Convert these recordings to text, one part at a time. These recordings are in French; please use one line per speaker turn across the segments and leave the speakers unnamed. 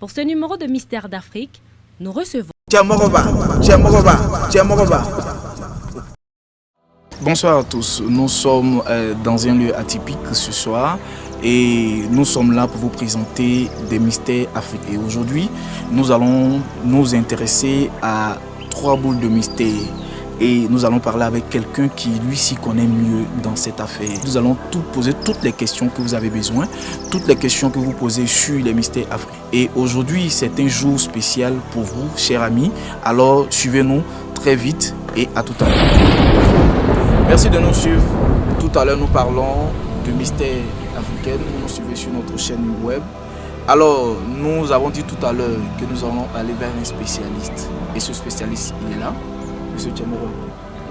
Pour ce numéro de Mystère d'Afrique, nous recevons...
Bonsoir à tous, nous sommes dans un lieu atypique ce soir et nous sommes là pour vous présenter des mystères africains. Aujourd'hui, nous allons nous intéresser à 3 boules de mystère et nous allons parler avec quelqu'un qui lui s'y connaît mieux dans cette affaire. Nous allons poser toutes les questions que vous avez besoin, toutes les questions que vous posez sur les mystères africains. Et aujourd'hui, c'est un jour spécial pour vous, chers amis. Alors, suivez-nous très vite et à tout à l'heure. Merci de nous suivre. Tout à l'heure, nous parlons de mystères africains. Vous nous suivez sur notre chaîne web. Alors, nous avons dit tout à l'heure que nous allons aller vers un spécialiste. Et ce spécialiste, il est là. Monsieur Tchemoro,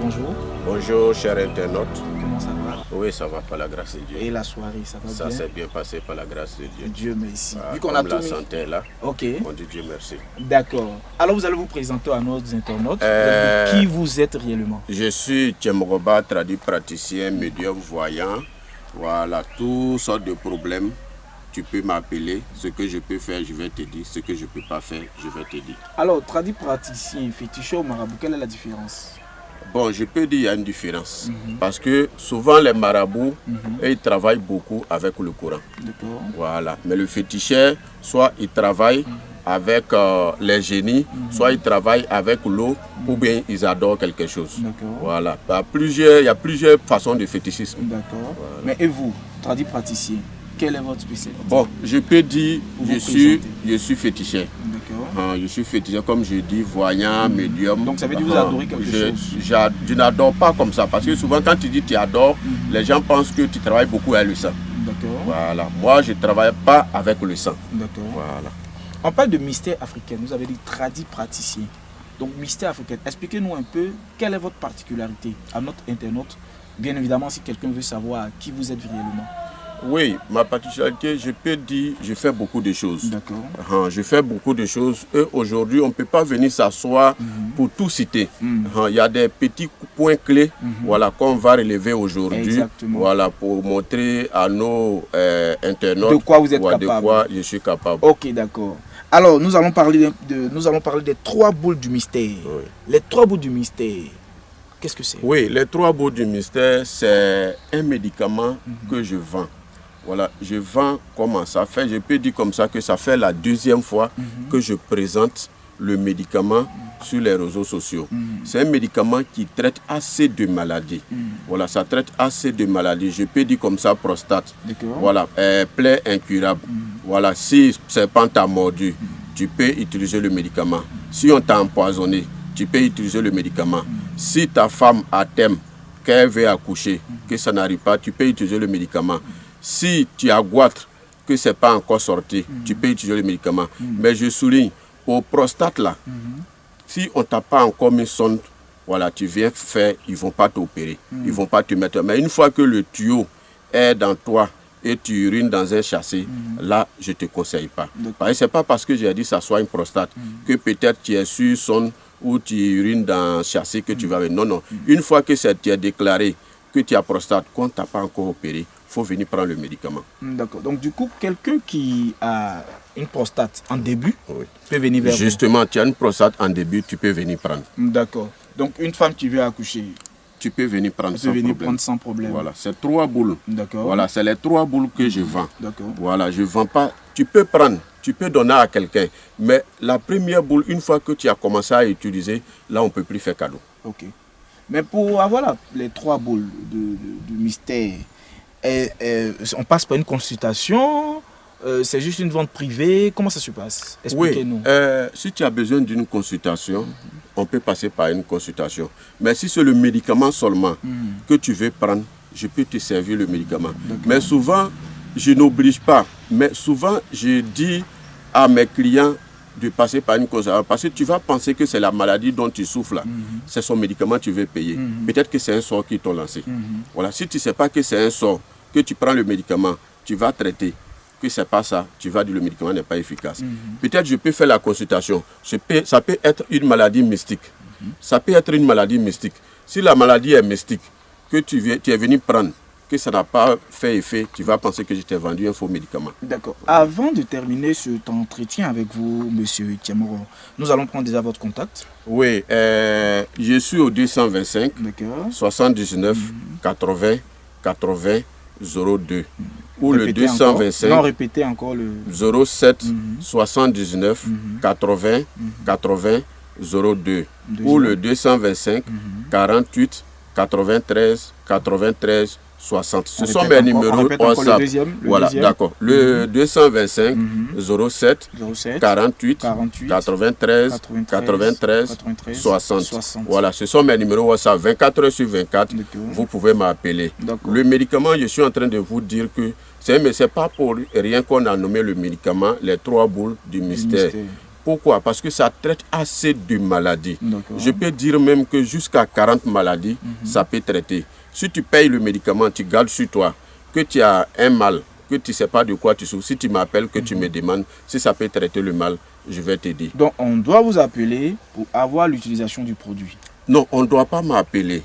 bonjour.
Bonjour, chers internautes.
Comment ça va?
Oui, ça va par la grâce de Dieu.
Et la soirée, ça va bien?
Ça s'est bien passé par la grâce de Dieu.
Dieu merci.
Voilà,
vu qu'on a tout
la
mis...
santé est là,
ok.
on dit Dieu merci.
D'accord. Alors, vous allez vous présenter à nos internautes. Qui vous êtes réellement?
Je suis Tchemroba, traduit praticien, médium, voyant. Voilà, toutes sortes de problèmes. Tu peux m'appeler, ce que je peux faire, je vais te dire. Ce que je ne peux pas faire, je vais te dire.
Alors, traduit praticien, féticheur ou marabout, quelle est la différence?
Bon, je peux dire qu'il y a une différence. Parce que souvent, les marabouts, ils travaillent beaucoup avec le Coran.
D'accord.
Voilà. Mais le féticheur, soit il travaille avec les génies, soit ils travaillent avec l'eau, ou bien ils adorent quelque chose. Voilà. Il y a plusieurs façons de fétichisme.
D'accord. Voilà. Mais et vous, traduit praticien, quelle est votre spécialité?
Bon, je peux dire je suis féticheur.
D'accord.
Je suis féticheur, comme je dis, voyant, médium.
Donc ça veut dire que vous adorez quelque chose?
Je n'adore pas comme ça, parce que souvent quand tu dis tu adores, les gens pensent que tu travailles beaucoup avec le sang.
D'accord.
Voilà. Moi, je ne travaille pas avec le sang.
D'accord.
Voilà.
On parle de mystère africain, vous avez dit traduit praticien. Donc mystère africain, expliquez-nous un peu quelle est votre particularité à notre internaute. Bien évidemment, si quelqu'un veut savoir qui vous êtes réellement.
Oui, ma particularité, je peux dire, je fais beaucoup de choses.
D'accord.
Je fais beaucoup de choses. Et aujourd'hui, on ne peut pas venir s'asseoir pour tout citer. Il y a des petits points clés voilà, qu'on va relever aujourd'hui. Voilà, pour montrer à nos internautes
de quoi vous êtes capable.
De quoi je suis capable.
Ok, d'accord. Alors, nous allons parler des 3 boules du mystère. Oui. Les 3 boules du mystère, qu'est-ce que c'est?
Oui, les 3 boules du mystère, c'est un médicament que je vends. Voilà, je vends comment ça fait. Je peux dire comme ça que ça fait la 2e fois que je présente le médicament sur les réseaux sociaux. C'est un médicament qui traite assez de maladies. Voilà, ça traite assez de maladies. Je peux dire comme ça, prostate. Voilà, plaie incurable. Voilà, si serpent t'a mordu, tu peux utiliser le médicament. Si on t'a empoisonné, tu peux utiliser le médicament. Si ta femme a thème, qu'elle veut accoucher, que ça n'arrive pas, tu peux utiliser le médicament. Si tu as goitre, que ce n'est pas encore sorti, tu peux utiliser le médicament. Mais je souligne, pour prostate là, si on ne t'a pas encore mis sonde, voilà, tu viens faire, ils ne vont pas t'opérer, ils ne vont pas te mettre. Mais une fois que le tuyau est dans toi et tu urines dans un châssis, là, je ne te conseille pas. Ce n'est pas parce que j'ai dit que ça soit une prostate que peut-être tu es sur sonde ou tu urines dans un châssis que tu vas venir. Non, non. Une fois que tu as déclaré que tu as prostate, qu'on ne t'a pas encore opéré, il faut venir prendre le médicament.
D'accord. Donc, du coup, quelqu'un qui a une prostate en début peut venir vers vous.
Justement, tu as une prostate en début, tu peux venir prendre.
D'accord. Donc, une femme qui veut accoucher,
tu peux venir prendre
sans problème.
Voilà, c'est 3 boules.
D'accord.
Voilà, c'est les 3 boules que je vends.
D'accord.
Voilà, je ne vends pas. Tu peux prendre, tu peux donner à quelqu'un. Mais la première boule, une fois que tu as commencé à utiliser, là, on ne peut plus faire cadeau.
Ok. Mais pour avoir les 3 boules de mystère, on passe par une consultation, c'est juste une vente privée, comment ça se passe? Expliquez-nous.
Oui, si tu as besoin d'une consultation, on peut passer par une consultation. Mais si c'est le médicament seulement que tu veux prendre, je peux te servir le médicament. Mais souvent, je n'oblige pas. Mais souvent, je dis à mes clients de passer par une consultation. Parce que tu vas penser que c'est la maladie dont tu souffres là. C'est son médicament que tu veux payer. Peut-être que c'est un sort qui t'a lancé. Voilà, si tu ne sais pas que c'est un sort, que tu prends le médicament, tu vas traiter, que ce n'est pas ça, tu vas dire que le médicament n'est pas efficace. Peut-être je peux faire la consultation. Ça peut être une maladie mystique. Ça peut être une maladie mystique. Si la maladie est mystique, que tu es venu prendre, que ça n'a pas fait effet, tu vas penser que je t'ai vendu un faux médicament.
D'accord. Avant de terminer cet entretien avec vous, monsieur Tiamoro, nous allons prendre déjà votre contact.
Oui, je suis au 225 79 80 80 02 ou le 225
non, répétez encore le
07 79 80 80 02 ou le 225 48 93 93 60. Ce sont mes numéros WhatsApp. Voilà, d'accord. Le 225 07 48 93 93 60. Voilà, ce sont mes numéros WhatsApp. 24 heures sur 24, vous pouvez m'appeler. Le médicament, je suis en train de vous dire que c'est pas pour rien qu'on a nommé le médicament les 3 boules du mystère. Pourquoi? Parce que ça traite assez de maladies. Je peux dire même que jusqu'à 40 maladies, ça peut traiter. Si tu payes le médicament, tu gardes sur toi, que tu as un mal, que tu ne sais pas de quoi tu souffres, si tu m'appelles, que tu me demandes si ça peut traiter le mal, je vais t'aider.
Donc on doit vous appeler pour avoir l'utilisation du produit?
Non, on ne doit pas m'appeler.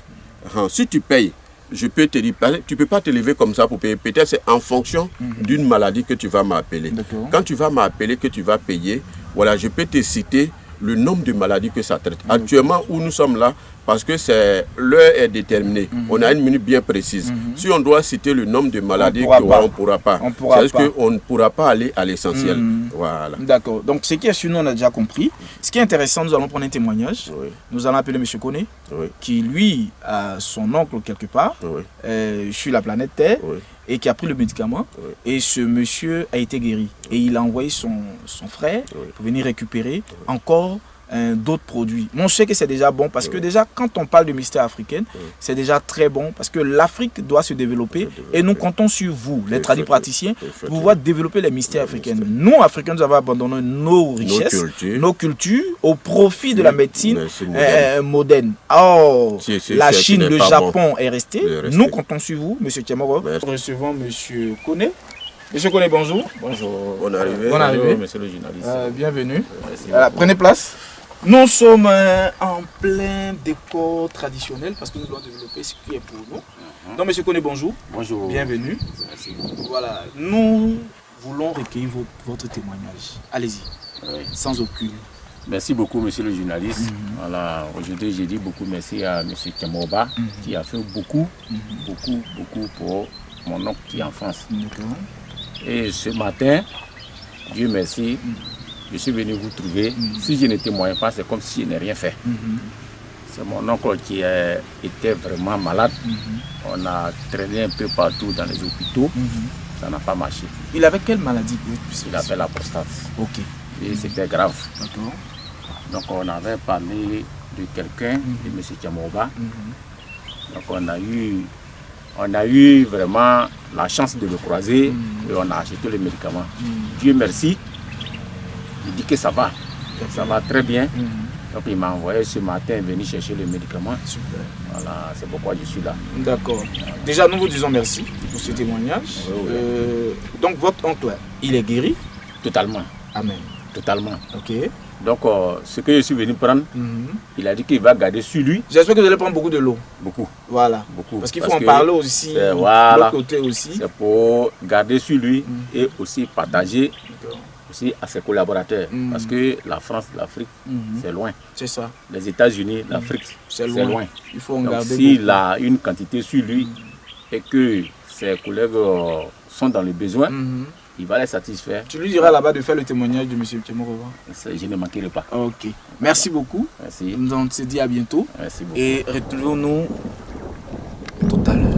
Si tu payes, je peux te dire, tu ne peux pas te lever comme ça pour payer. Peut-être c'est en fonction d'une maladie que tu vas m'appeler. Quand tu vas m'appeler, que tu vas payer, voilà, je peux te citer le nombre de maladies que ça traite. Actuellement, où nous sommes là, parce que l'heure est déterminée, on a une minute bien précise. Si on doit citer le nombre de maladies, on ne pourra pas. C'est-à-dire qu'on ne pourra pas aller à l'essentiel. Voilà.
D'accord. Donc, ce qui est sur nous, on a déjà compris. Ce qui est intéressant, nous allons prendre un témoignage. Nous allons appeler M. Koné, qui lui a son oncle quelque part, sur la planète Terre, et qui a pris le médicament. Et ce monsieur a été guéri. Et il a envoyé son frère pour venir récupérer encore d'autres produits. Moi, je sais que c'est déjà bon parce que déjà, quand on parle de mystère africain, c'est déjà très bon parce que l'Afrique doit se développer et nous comptons sur vous, les praticiens, pour pouvoir développer les mystères africains. Nous, Africains, nous avons abandonné nos richesses, nos cultures au profit de la médecine moderne. Oh, la Chine, le Japon est resté. Nous comptons sur vous, M. Tiamoro. Nous recevons M. Koné. Monsieur Koné, bonjour.
Bonjour. Bonne arrivée.
Bonne arrivée.
Bonjour, monsieur le journaliste.
Bienvenue. Prenez place. Nous sommes en plein décor traditionnel parce que nous devons développer ce qui est pour nous. Donc, monsieur Koné, bonjour.
Bonjour.
Bienvenue.
Merci.
Voilà, nous voulons recueillir votre témoignage. Allez-y, sans aucune.
Merci beaucoup, monsieur le journaliste. Voilà, aujourd'hui, j'ai dit beaucoup merci à monsieur Tiamoroba qui a fait beaucoup pour mon oncle qui est en France. Et ce matin, Dieu merci, je suis venu vous trouver. Si je ne témoigne pas, c'est comme si je n'ai rien fait. C'est mon oncle qui était vraiment malade. On a traîné un peu partout dans les hôpitaux. Ça n'a pas marché.
Il avait quelle maladie?
Il avait la prostate.
Ok.
Et c'était grave.
D'accord.
Donc on avait parlé de quelqu'un, de M. Tiamoroba. Donc on a eu vraiment la chance de le croiser et on a acheté les médicaments. Dieu merci. Il dit que ça va. Ça va très bien. Donc il m'a envoyé ce matin venir chercher les médicaments.
Super.
Voilà, c'est pourquoi je suis là.
D'accord. Déjà, nous vous disons merci pour ce témoignage. Donc votre oncle, il est guéri?
Totalement.
Amen.
Totalement.
Ok.
Donc ce que je suis venu prendre, il a dit qu'il va garder sur lui.
J'espère que vous allez prendre beaucoup de l'eau.
Beaucoup.
Voilà.
Beaucoup.
Parce qu'il faut en parler aussi.
Voilà.
De l'autre côté aussi.
C'est pour garder sur lui et aussi partager aussi à ses collaborateurs. Parce que la France, l'Afrique, c'est loin.
C'est ça.
Les États-Unis, l'Afrique, c'est loin.
Il faut en
Donc
garder.
s'il a une quantité sur lui et que ses collègues sont dans le besoin, il va les satisfaire.
Tu lui diras là-bas de faire le témoignage de M. Tiamoroba.
Je ne manquerai pas.
Ok. Merci beaucoup.
Merci.
On se dit à bientôt.
Merci beaucoup.
Et retrouvons-nous tout à l'heure.